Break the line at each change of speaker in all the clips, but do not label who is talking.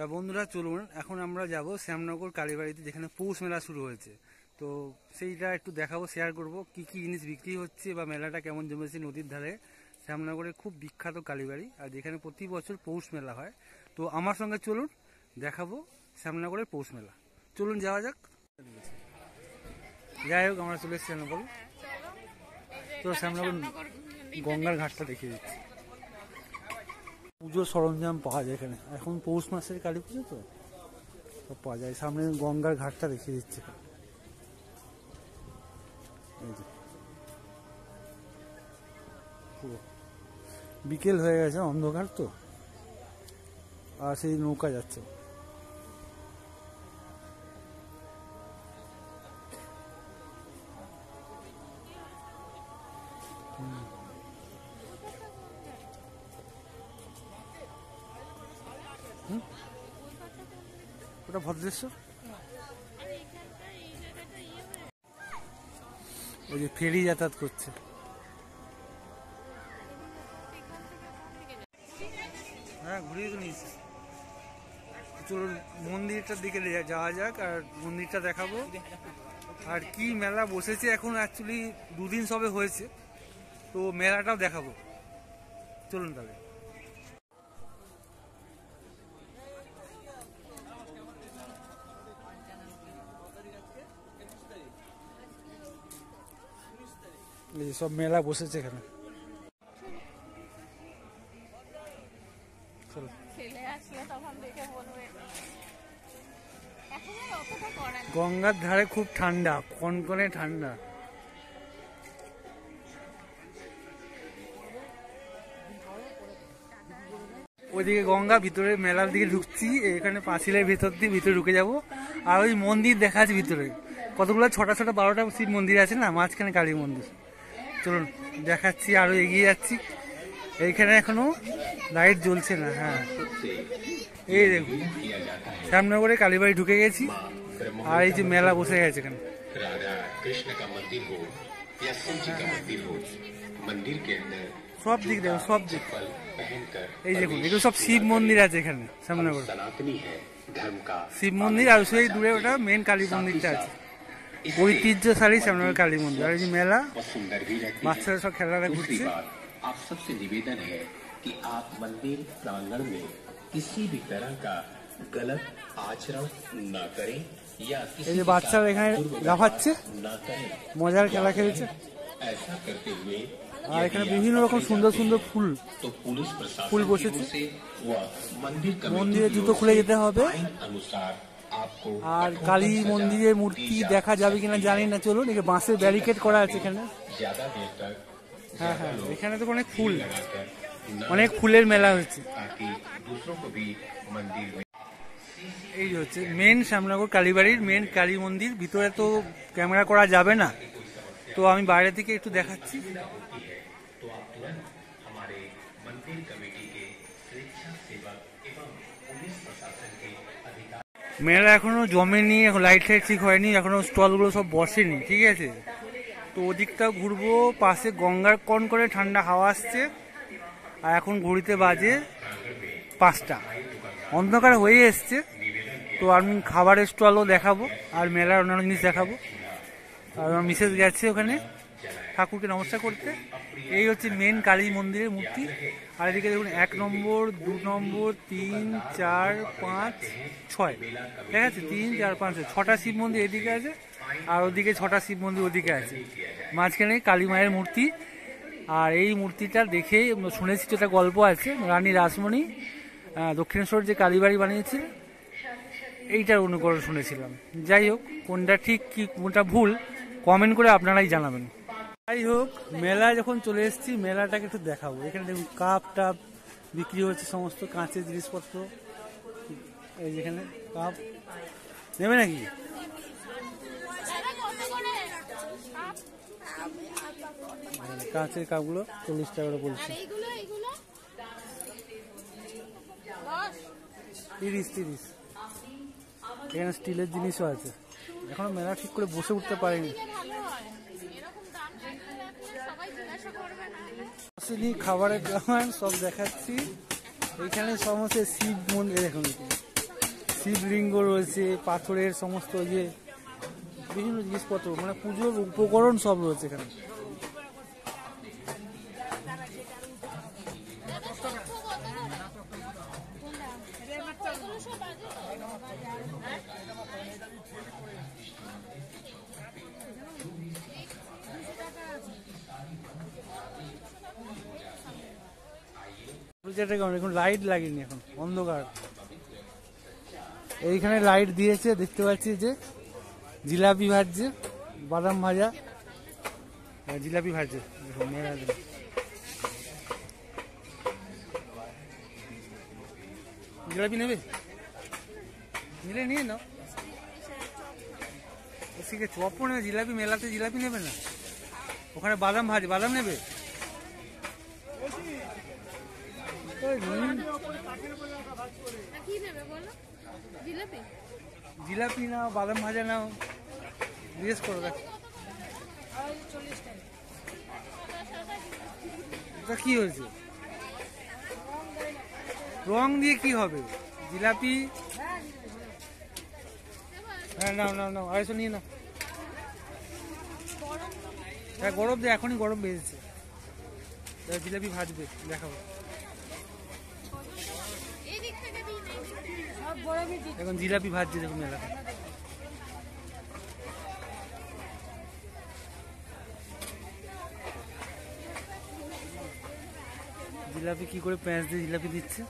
তা বন্ধুরা চলুন এখন আমরা যাব শ্যামনগর কালীবাড়িতে, যেখানে পৌষ মেলা শুরু হয়েছে। তো সেইটা একটু দেখাবো, শেয়ার করব কি কি জিনিস বিক্রি হচ্ছে বা মেলাটা কেমন জমেছে। নদীর ধারে শ্যামনগরে খুব বিখ্যাত কালীবাড়ি, আর যেখানে প্রতি বছর পৌষ মেলা হয়। তো আমার সঙ্গে চলুন দেখাবো শ্যামনগরের পৌষ মেলা। চলুন যাওয়া যাক। যাই হোক, আমরা চলে এসেছি শ্যামনগর। তো শ্যামনগর গঙ্গার ঘাটটা দেখিয়ে দিচ্ছি। পুজোর সরঞ্জাম পাওয়া যায় এখানে, এখন পৌষ মাসের কালী পুজো তো সব পাওয়া যায়। সামনে গঙ্গার ঘাটটা দেখিয়ে দিচ্ছে। বিকেল হয়ে গেছে, অন্ধকার তো, আর সেই নৌকা যাচ্ছে। ওটা ভদ্রেশ্বর। ওই যে ফেরি যাতায়াত করছে। হ্যাঁ, ঘুরিয়ে তো নিয়েছি। চলুন মন্দিরটার দিকে যাওয়া যাক, আর মন্দিরটা দেখাবো। আর কি মেলা বসেছে, এখন অ্যাকচুয়ালি দুদিন সবে হয়েছে, তো মেলাটাও দেখাবো। চলুন তাহলে। এই সব মেলা বসেছে এখানে। গঙ্গার ধারে খুব ঠান্ডা, কনকনে ঠান্ডা। ওইদিকে গঙ্গা, ভিতরে মেলার দিকে ঢুকছি। এখানে পাঁচিলের ভিতর দিয়ে ভিতরে ঢুকে যাব। আর ওই মন্দির দেখা আছে ভিতরে, কতগুলো ছোটা ছোটা 12টা শিব মন্দির আছে না, মাঝখানে কালী মন্দির। চলুন দেখাচ্ছি, আরো এগিয়ে যাচ্ছি। এইখানে এখনো লাইট জ্বলছে না। হ্যাঁ, এই দেখুন শ্যামনগরে কালীবাড়ি ঢুকে গেছি, আর এই যে মেলা বসে গেছে এখানে। সব দিক দেখুন, সব দিক। এই দেখুন, এগুলো সব শিব মন্দির আছে এখানে শ্যামনগর। শিব মন্দির, আর সেই দূরে ওটা মেন কালী মন্দিরটা আছে। ঐতিহ্যশালী শ্যামনগর কালী মন্দির। আর এই যে মেলা, বাচ্চারা সব খেলাটা ঘুরছে।
आप सबसे निवेदन है कि आप मंदिर प्रांगण में किसी भी तरह का गलत आचरण न करें या
এই যে বাচ্চারা এখানে লাফাচ্ছে, মজার খেলা খেলছে।
ऐसा करते हुए
আর এখানে বিভিন্ন রকম সুন্দর সুন্দর ফুল
तो पुलिस प्रशासन
ফুল বসেছে।
व मंदिर
মন্দিরে জুতো খুলে যেতে হবে।
अनुसार आपको
আর কালী মন্দিরের মূর্তি দেখা যাবে কিনা জানি না। চলুন, এখানে বাঁশের ব্যারিকেড করা আছে এখানে।
ज्यादा देर तक
হ্যাঁ হ্যাঁ, এখানে তো অনেক ফুল, অনেক ফুলের মেলা হচ্ছে।
ताकि दूसरों को भी मंदिर में।
এই হচ্ছে মেন শ্যামনগর কালীবাড়ির মেন কালী মন্দির। ভিতরে তো ক্যামেরা করা যাবে না, তো আমি বাইরে থেকে একটু দেখাচ্ছি।
तो आप तुरंत हमारे मंदिर कमेटी के सुरक्षा सेवक एवं पुलिस प्रशासन के अधिकारी।
মেলা এখনো জমেনি, এখন লাইট টাইট ঠিক হয়নি, এখনো স্টলগুলো সব বসেনি, ঠিক আছে। তো ওদিকটাও ঘুরবো। পাশে গঙ্গার কন করে ঠান্ডা হাওয়া আসছে। আর এখন ঘড়িতে বাজে 5টা, অন্ধকার হয়ে এসছে। তো আমি খাবারের স্টলও দেখাবো, আর মেলার অন্যান্য জিনিস দেখাবো। আর আমার মিসেস গেছে ওখানে ঠাকুরকে নমস্কার করতে। এই হচ্ছে মেন কালী মন্দিরের মূর্তি। আর এদিকে দেখুন 1 নম্বর, 2 নম্বর, 3, 4, 5, 6, ঠিক আছে, 3, 4, 5, 6টা শিব মন্দির এদিকে আছে, আর ওদিকে 6টা শিব মন্দির ওদিকে আছে। মাঝখানে কালী মায়ের মূর্তি। আর এই মূর্তিটা দেখেই শুনেছি, যেটা গল্প আছে, রানী রাসমণি দক্ষিণেশ্বর যে কালীবাড়ি বানিয়েছে, এইটার অনুকরণ শুনেছিলাম। যাই হোক, কোনটা ঠিক কি কোনটা ভুল কমেন্ট করে আপনারাই জানাবেন। যাই হোক, মেলায় যখন চলে এসেছি, মেলাটাকে একটু দেখাবো। এখানে দেখুন কাপ টাপ বিক্রি হচ্ছে, সমস্ত কাঁচের জিনিসপত্র। এই যেখানে কাপ নেবে নাকি? কাঁচের কাপগুলো 40 টাকা করে বলছে। 30। এখানে স্টিলের জিনিসও আছে। এখনো মেলা ঠিক করে বসে উঠতে পারেনি। খাবারের দোকান সব দেখাচ্ছি। এখানে সমস্ত শিব মন্দির, দেখুন শিবলিঙ্গ রয়েছে, পাথরের সমস্ত যে বিভিন্ন জিনিসপত্র, মানে পুজোর উপকরণ সব রয়েছে এখানে। এখন লাইট লাগেনি, এখন অন্ধকার। এইখানে লাইট দিয়েছে, দেখতে পাচ্ছি যে জিলাপি ভাজছে, বাদাম ভাজা, জিলাপি ভাজছে। দেখুন মেলা, জিলাপি নেবে? নিলে নিয়ে নাও। ঠিক আছে, চপও নেবে, জিলাপি মেলাতে জিলাপি নেবে না? ওখানে বাদাম ভাজে, বাদাম নেবে? জিলাপি নাও, বাদাম ভাজা নাও, জিজ্ঞেস করো। এটা কি হয়েছে? রং দিয়ে কি হবে? জিলাপি, হ্যাঁ নাও নাও নাও, আড়াইশো নিয়ে নাও। হ্যাঁ গরম দিয়ে, এখনই গরম বেজেছে। জিলাপি ভাজবে, দেখাবো। এখন জিলাপি ভাজছে, দেখুন মেলাতে। জিলাপি কি করে পেঁয়াজ দিয়ে জিলাপি দিচ্ছে।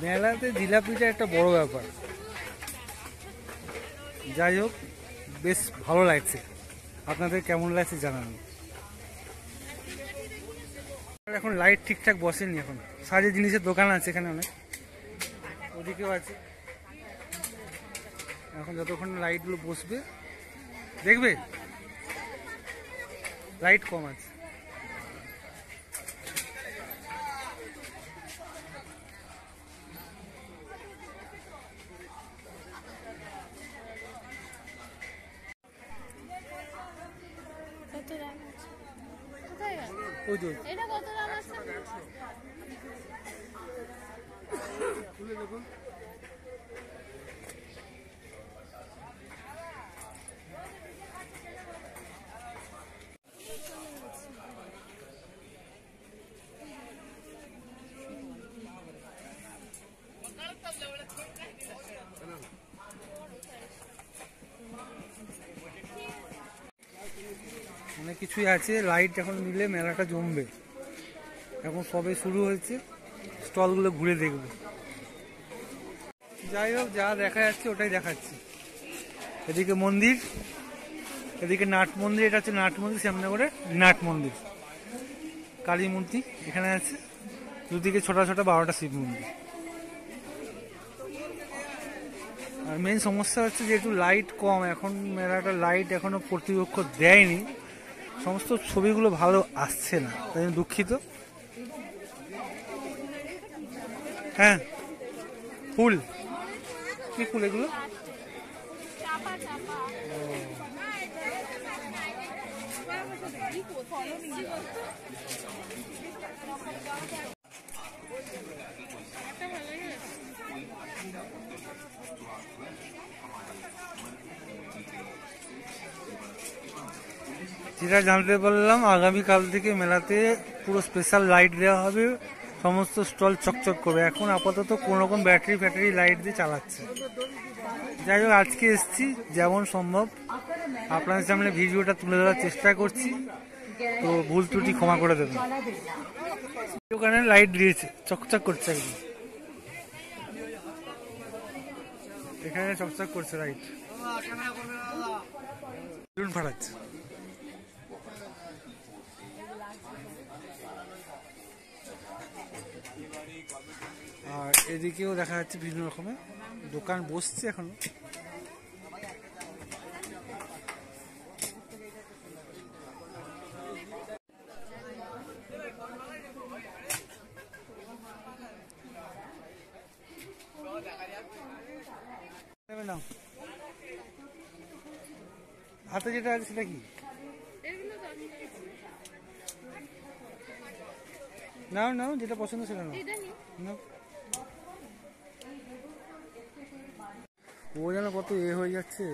মেলাতে জিলাপিটা একটা বড় ব্যাপার। যাই হোক, বেশ ভালো লাগছে। আপনাদের কেমন লাগছে জানান। এখন লাইট ঠিকঠাক বসেনি, এখন সাজের জিনিসের দোকান আছে এখানে অনেক, ওদিকেও আছে। এখন যতক্ষণ লাইটগুলো বসবে, দেখবে লাইট কম আছে। ওই তো এটা কত দাম আছে? খুলে দেখুন। অনেক কিছুই আছে, লাইট এখন নিলে মেলাটা জমবে। এখন সবে শুরু হয়েছে, স্টলগুলো ঘুরে দেখবে। যাই হোক, যা দেখা যাচ্ছে ওটাই দেখাচ্ছি। এদিকে মন্দির, এদিকে নাট মন্দির, এটা হচ্ছে নাট মন্দির, সামনে করে নাট মন্দির, কালী মূর্তি এখানে আছে, দুদিকে ছোট ছোট 12টা শিব মন্দির। আর মেন সমস্যা হচ্ছে যেহেতু লাইট কম, এখন মেলাটা লাইট এখনো কর্তৃপক্ষ দেয়নি, সমস্ত ছবিগুলো ভালো আসছে না, তাই জন্য দুঃখিত। হ্যাঁ, ফুল, কি ফুল এগুলো? যেটা জানতে পারলাম, আগামীকাল থেকে মেলাতে পুরো স্পেশাল লাইট দেওয়া হবে, সমস্ত স্টল চকচক করবে। এখন আপাতত কোন রকম ব্যাটারি ফ্যাটারি লাইট দিয়ে চালাচ্ছে। যাই হোক, আজকে এসছি, যেমন সম্ভব আপনাদের সামনে ভিডিওটা তুলে ধরার চেষ্টা করছি, তো ভুল ত্রুটি ক্ষমা করে দেবেন। ওখানে লাইট দিয়েছে, চকচক করছে একদম, এখানে চকচক করছে লাইট, বেলুন ফাটাচ্ছে। আর এদিকেও দেখা যাচ্ছে বিভিন্ন রকমের দোকান বসছে এখনো। হাতে যেটা আছে সেটা কি? নাও নাও, যেটা পছন্দ সেটা নাও। ও যেন কত হয়ে যাচ্ছে।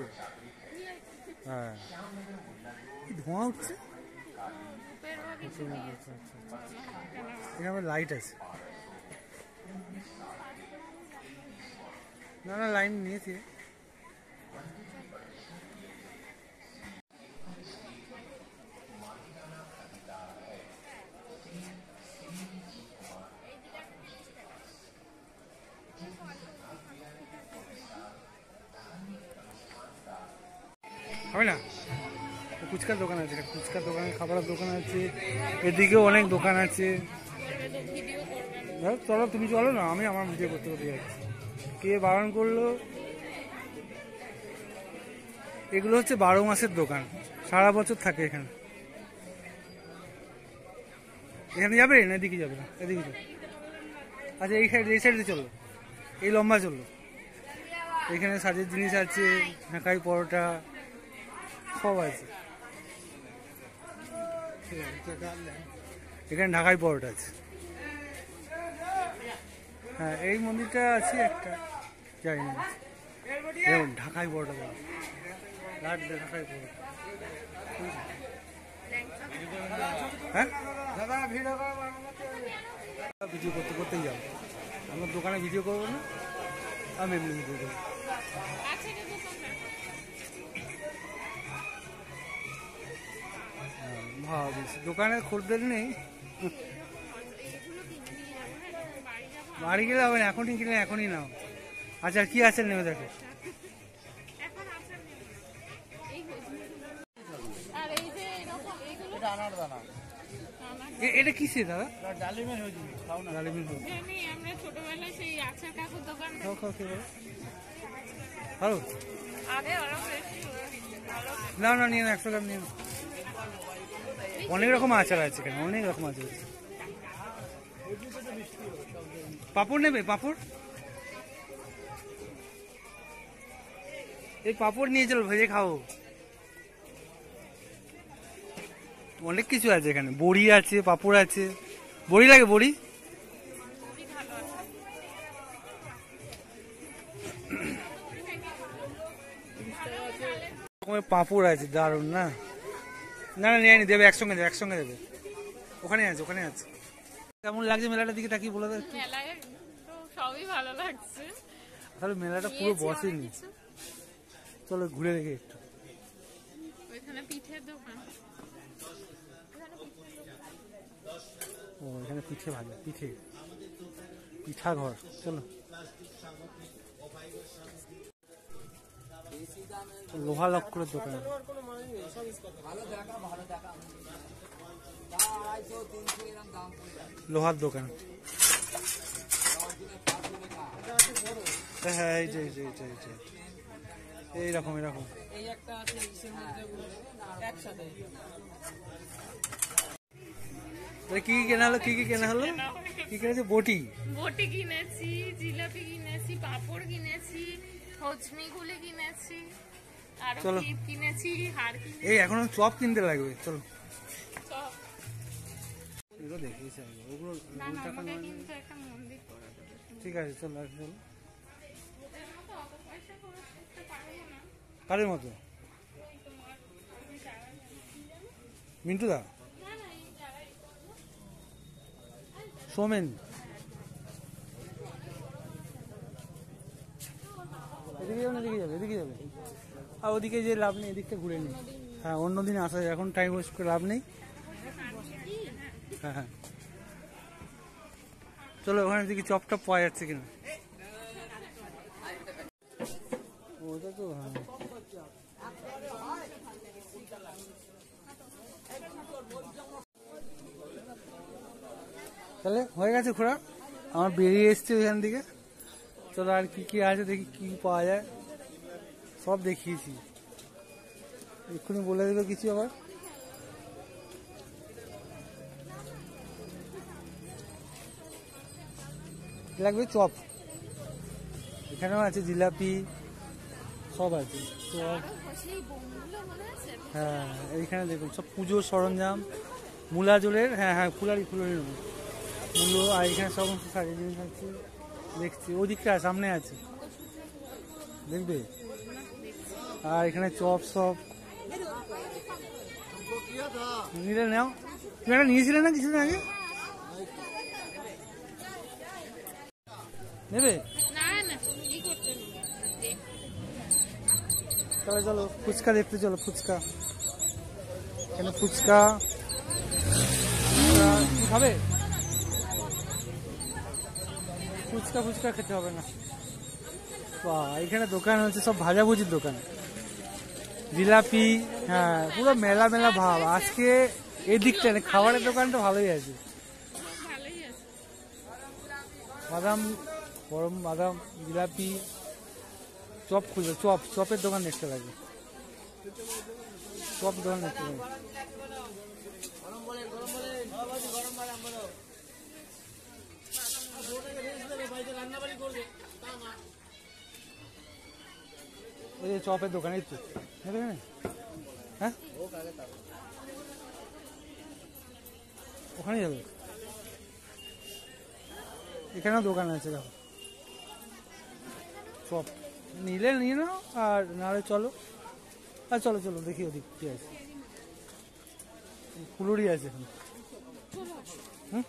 হ্যাঁ, ধোঁয়া উঠছে। এখানে লাইট আছে। না না, লাইন নিয়েছি। হবে না, ফুচকার দোকান আছে, ফুচকার দোকান, খাবারের দোকান আছে, এদিকেও অনেক দোকান আছে। চলো, তুমি চলো না, আমি আমার ভিডিও করতে করতে যাচ্ছি। কে বারণ করলো? এগুলো হচ্ছে 12 মাসের দোকান, সারা বছর থাকে এখানে। এখানে যাবে না, এদিকে যাবে না, এদিকে যাবে। আচ্ছা, এই সাইডে চলো, এই লম্বা চলো। এখানে সাজের জিনিস আছে, ঢাকাই পরোটা সব আছে। এখানে ঢাকাই পরোটা আছে। হ্যাঁ, এই মন্দিরটা আছে একটা, জানি না। ঢাকাই পরোটা, ঢাকাই পরোটা। হ্যাঁ, ভিডিও করতে করতেই যাবো। আমার দোকানে ভিডিও করবো না, আমি এমনি ভিডিও করবো। ভাবিস দোকানে খদ্দের নেই, বাড়ি গেলে হবে না, এখনই কিনে এখনই নাও। আচ্ছা, কি আছে নেবে দেখো। এটা কিসে দাদা? ডালিমের হয়েছে, ডালিমের হয়েছে। ভালো, না না, নিয়ে না, 100 গ্রাম নিয়ে। অনেক রকম আচার আছে এখানে, অনেক রকম আচার আছে। পাঁপড় নেবে? পাঁপড়, এই পাঁপড় নিয়ে চলো, ভেজে খাও। অনেক কিছু আছে এখানে, বড়ি আছে, পাঁপড় আছে। বড়ি লাগে? বড়ি পাঁপড় আছে, দারুন না? না না, নিয়ে নি, দেবে একসঙ্গে, দেবে একসঙ্গে দেবে। ওখানে আছে, ওখানে আছে। কেমন লাগছে মেলাটার দিকে তাকিয়ে বলে দেয়?
সবই ভালো লাগছে,
তাহলে মেলাটা পুরো বসেনি। চলো ঘুরে দেখে একটু।
ওইখানে পিঠের দোকান,
ও এখানে পিঠে ভাজা, পিঠা ঘর। চলো, লোহা লক্করের দোকান, লোহার দোকান। হ্যাঁ, এই যে এইরকম এরকম। কি কেনা হলো? কি কেনা হলো? কি কিনেছে? বটি
কিনেছি, জিলাপি কিনেছি, পাঁপড় কিনেছি, হজমিগুলি কিনেছি, আর ক্লিপ কিনেছি, হার কিনেছি।
এই এখনো চপ কিনতে লাগবে, চলো। এগুলো দেখিস, ওগুলো
একটা মন্দির করে দেবে।
ঠিক আছে, চলো চলো। কারের মতো মিন্টু দা, সোমেন, এদিকে যাবে না? এদিকে যাবে, এদিকে যাবে। আর ওদিকে যে লাভ নেই, এদিকটা ঘুরে নিই। হ্যাঁ, অন্যদিন আসা যায়, এখন টাইম ওয়েস্ট করে লাভ নেই। হ্যাঁ হ্যাঁ, চলো ওখানে দিকে চপ টপ পাওয়া যাচ্ছে কিনা। ওটা তো হ্যাঁ, তাহলে হয়ে গেছে ঘোরা। আমার বেরিয়ে এসছে ওইখান থেকে। চলো আর কি কি আছে দেখি, কি পাওয়া যায়। সব দেখিয়েছি, এক্ষুনি বলে দেবে কিছু আবার। লাগবে চপ, এখানেও আছে জিলাপি, সব আছে চপ। হ্যাঁ, এইখানে দেখুন সব পুজোর সরঞ্জাম, মূলা জলের। হ্যাঁ হ্যাঁ, ফুলারি নেব। মূল্য। আর এখানে সমস্ত শাড়ি জিনিস আছে দেখছি, ওদিকটা সামনে আছে দেখবে। আর এখানে চপ সব নিলে নাও, তুমি একটা নিয়েছিলে না কিছুদিন আগে, নেবে?
না না কি করতে
তাহলে চলো ফুচকা দেখতে, চলো ফুচকা। এখানে ফুচকা কি খাবে? ফুচকা ফুচকা খেতে হবে না। বাহ, এখানে দোকান হচ্ছে সব ভাজাভুজির দোকান, জিলাপি। হ্যাঁ, পুরো মেলা মেলা ভাব আজকে। এই দিকটা খাবারের দোকানটা ভালোই আছে,
ভালোই আছে।
বাদাম, গরম বাদাম, জিলাপি, চপ খুঁজে, চপের দোকান দেখতে লাগে, চপ দোকান দেখতে লাগে। ওই যে চপের দোকান, এই তো নেবে না? হ্যাঁ ওখানে যাবে, এখানেও দোকান আছে দেখো, চপ নিলে নিয়ে নাও, আর নাহলে চলো। আর চলো চলো দেখি ওদিক কি আছে, ফুলুরি আছে এখানে। হুম,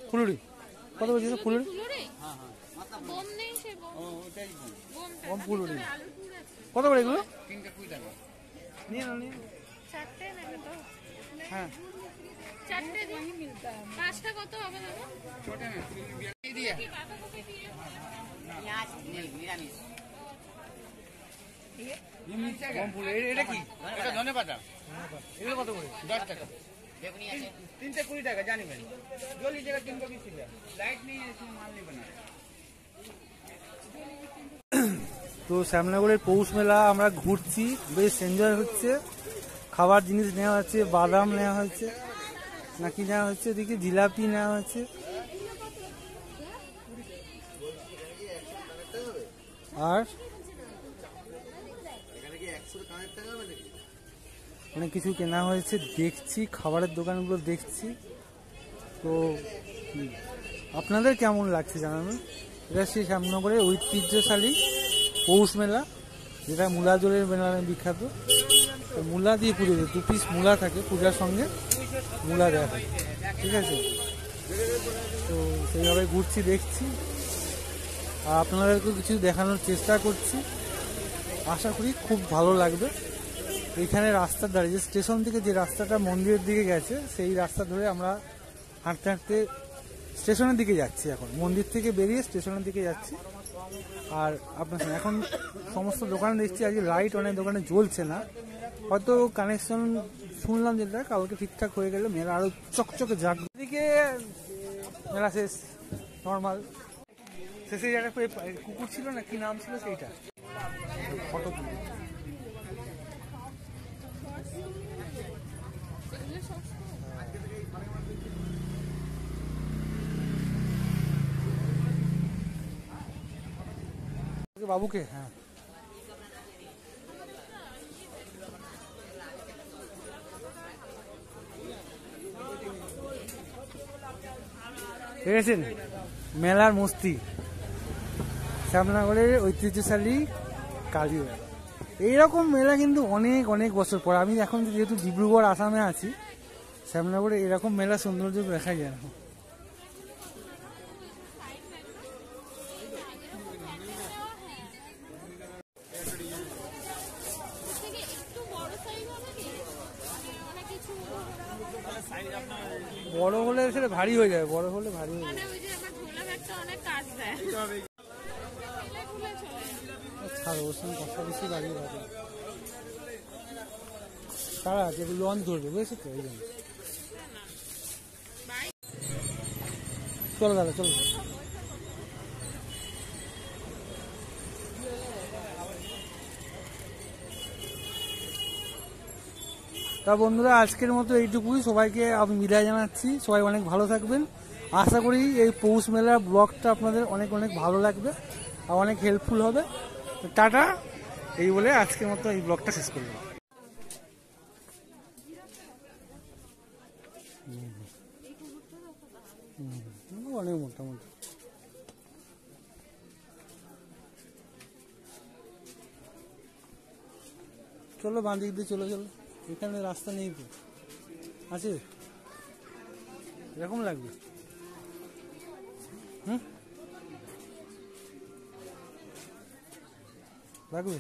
ফুলুরি কত বলছিস? ফুলুরি
বোম নেই, সে বোম
ফুলুরি
আলু পুর আছে।
কত করে এগুলো? 320 টাকা। নিয়ে নাও, নিয়ে নাও।
চারটে নেবে তো?
হ্যাঁ,
চারটে দিন মিলতা है। পাঁচটা কত হবে দাদা? ছোটে না এই দিয়ে কি বাঁধাকপি দিয়ে পেঁয়াজ নিরামিষ।
এটা কি?
এটা ধনেপাতা,
এগুলো কত করে?
10 টাকা।
বেগুনি আছে
320 টাকা জানি ভাই, जो लीजिएगा 320 रुपया। लाइट नहीं है इसमें, माल नहीं बना है।
তো শ্যামনগরের পৌষ মেলা আমরা ঘুরছি, বেশ এনজয় হচ্ছে। খাবার জিনিস নেওয়া হচ্ছে, বাদাম নেওয়া হচ্ছে, নাকি নেওয়া হচ্ছে, এদিকে জিলাপি নেওয়া হচ্ছে। আর অনেক কিছু কেনা হয়েছে দেখছি, খাবারের দোকানগুলো দেখছি। তো আপনাদের কেমন লাগছে জানাবেন। এটা সেই শ্যামনগরের ঐতিহ্যশালী পৌষ মেলা, যেটা মূলা জলের মেলা নামে বিখ্যাত। তো মূলা দিয়ে পুজো, 2 পিস মূলা থাকে, পূজার সঙ্গে মূলা দেওয়া হয়, ঠিক আছে। তো সেইভাবে ঘুরছি, দেখছি, আর আপনাদেরকেও কিছু দেখানোর চেষ্টা করছি। আশা করি খুব ভালো লাগবে। এইখানে রাস্তার ধারে, যে স্টেশন থেকে যে রাস্তাটা মন্দিরের দিকে গেছে, সেই রাস্তা ধরে আমরা হাঁটতে হাঁটতে স্টেশনের দিকে যাচ্ছি। এখন মন্দির থেকে বেরিয়ে স্টেশনের দিকে যাচ্ছি। আর আপনার এখন সমস্ত দোকানে দেখছি আজকে লাইট অনেক দোকানে জ্বলছে না, হয়তো কানেকশন শুনলাম যেটা কালকে ঠিকঠাক হয়ে গেলে মেলা আরো চকচকে যাক। এদিকে মেলা শেষ, নর্মাল শেষে একটা কুকুর ছিল না, কি নাম ছিল সেইটা, ফটো বাবুকে। হ্যাঁ, দেখেছেন মেলার মস্তি, শ্যামনগরের ঐতিহ্যশালী কালী মেলা। এইরকম মেলা কিন্তু অনেক অনেক বছর পর, আমি এখন যেহেতু ডিব্রুগড় আসামে আছি, শ্যামনগরে এরকম মেলা সৌন্দর্য দেখা যায় না। বড় হলে সেটা ভারী হয়ে যাবে, বড় হলে ভারী হয়ে যাবে।
ওই যে আমার ঝোলা ব্যাগটা অনেক কাজ দেয়।
ছাড়ো, ওর সঙ্গে কথা বেশি বাড়িয়ে যাবে। তারা আছে লঞ্চ ধরবে, বুঝেছো তো, এই জন্য। চলো দাদা, চলো। তা বন্ধুরা, আজকের মতো এইটুকুই। সবাইকে আমি বিদায় জানাচ্ছি, সবাই অনেক ভালো থাকবেন। আশা করি এই পৌষ মেলার ব্লগটা আপনাদের অনেক অনেক ভালো লাগবে আর অনেক হেল্পফুল হবে। টাটা, এই বলে আজকের মতো এই ব্লগটা শেষ করলাম। অনেক অনেক মোটামুটি। চলো বাঁ দিক দিয়ে চলো, চলো, এখানে রাস্তা নেই তো, আছে এরকম লাগবে। হুম, লাগবে।